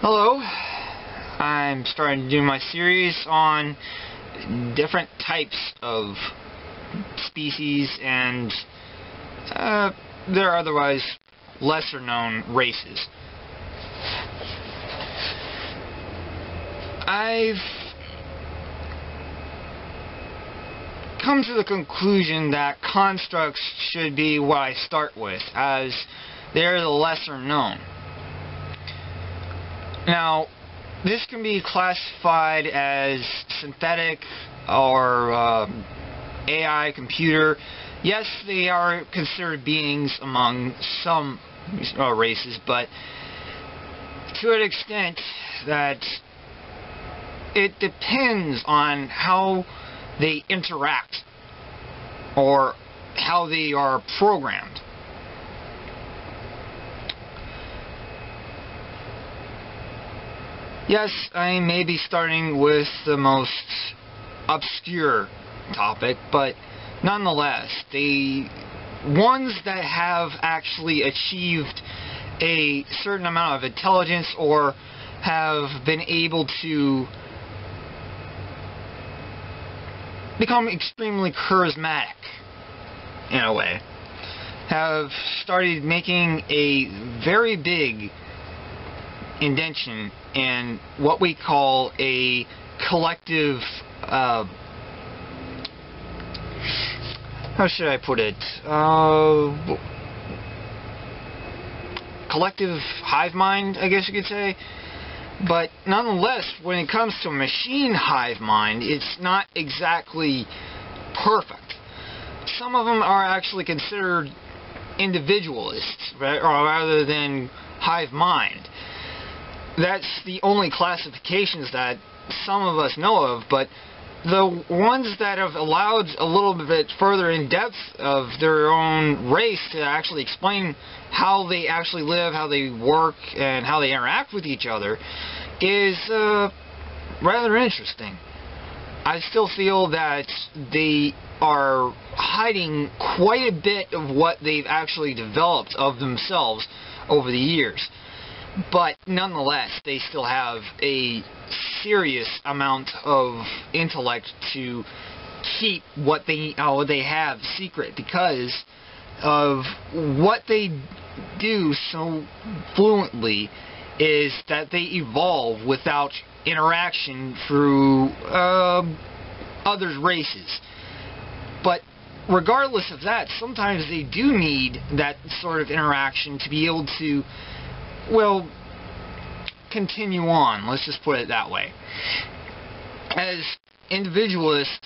Hello, I'm starting to do my series on different types of species and their otherwise lesser known races. I've come to the conclusion that constructs should be what I start with, as they're the lesser known. Now, this can be classified as synthetic or AI computer. Yes, they are considered beings among some races, but to an extent that it depends on how they interact or how they are programmed. Yes, I may be starting with the most obscure topic, but nonetheless, the ones that have actually achieved a certain amount of intelligence or have been able to become extremely charismatic, in a way, have started making a very big indention in what we call a collective, how should I put it, collective hive mind, I guess you could say. But nonetheless, when it comes to machine hive mind, it's not exactly perfect. Some of them are actually considered individualists, right, or rather than hive mind. That's the only classifications that some of us know of, but the ones that have allowed a little bit further in depth of their own race to actually explain how they actually live, how they work, and how they interact with each other is rather interesting. I still feel that they are hiding quite a bit of what they've actually developed of themselves over the years. But nonetheless, they still have a serious amount of intellect to keep what they have secret, because of what they do so fluently is that they evolve without interaction through other races. But regardless of that, sometimes they do need that sort of interaction to be able to, well, continue on. Let's just put it that way. As individualists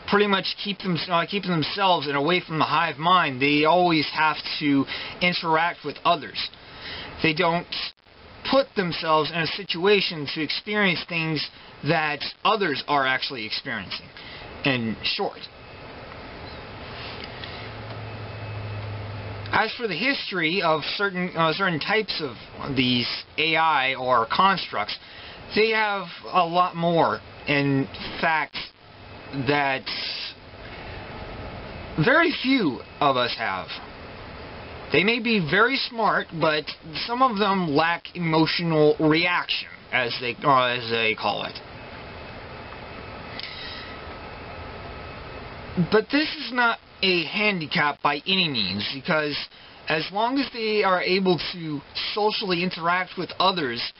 pretty much keep themselves and away from the hive mind, they always have to interact with others. They don't put themselves in a situation to experience things that others are actually experiencing, in short. As for the history of certain types of these AI or constructs, they have a lot more, in fact, that very few of us have. They may be very smart, but some of them lack emotional reaction, as they call it. But this is not a handicap by any means, because as long as they are able to socially interact with others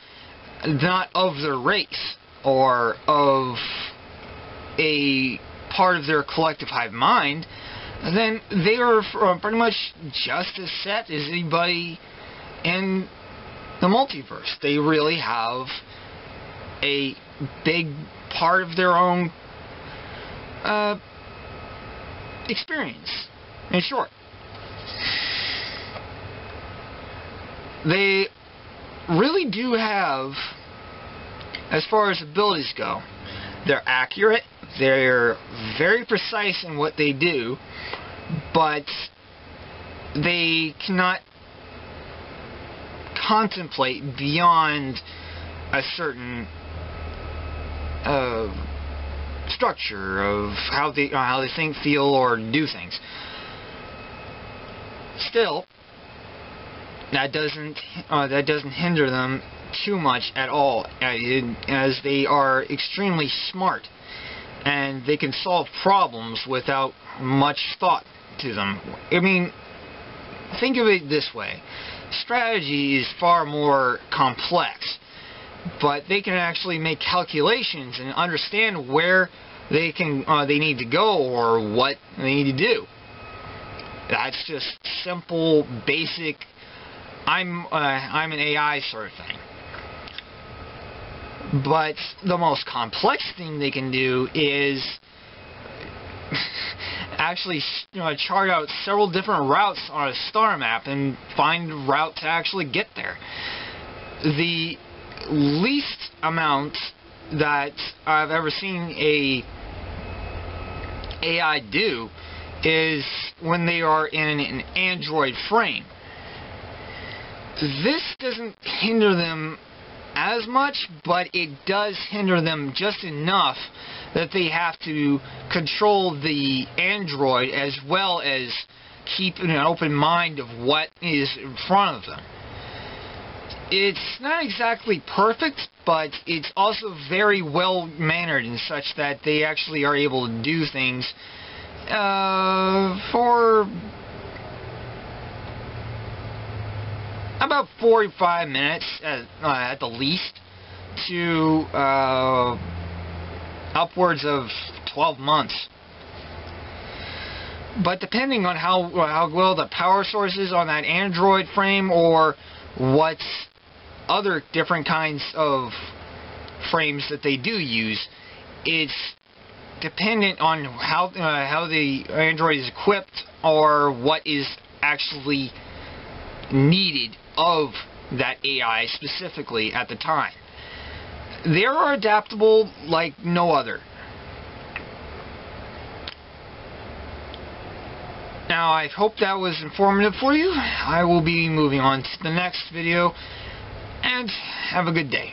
not of their race or of a part of their collective hive mind, then they are pretty much just as set as anybody in the multiverse. They really have a big part of their own experience, in short. They really do have, as far as abilities go, they're accurate, they're very precise in what they do, but they cannot contemplate beyond a certain structure of how they think, feel, or do things. Still, that doesn't hinder them too much at all, as they are extremely smart and they can solve problems without much thought to them. I mean, think of it this way. Strategy is far more complex, but they can actually make calculations and understand where they need to go or what they need to do. That's just simple, basic, I'm an AI sort of thing. But the most complex thing they can do is actually chart out several different routes on a star map and find a route to actually get there. The least amount that I've ever seen a AI do is when they are in an Android frame. This doesn't hinder them as much, but it does hinder them just enough that they have to control the Android as well as keep an open mind of what is in front of them. It's not exactly perfect, but it's also very well mannered in such that they actually are able to do things for about 45 minutes at the least to upwards of 12 months. But depending on how well the power source is on that Android frame, or what other different kinds of frames that they do use, it's dependent on how the Android is equipped or what is actually needed of that AI specifically at the time. They are adaptable like no other. Now, I hope that was informative for you. I will be moving on to the next video, and have a good day.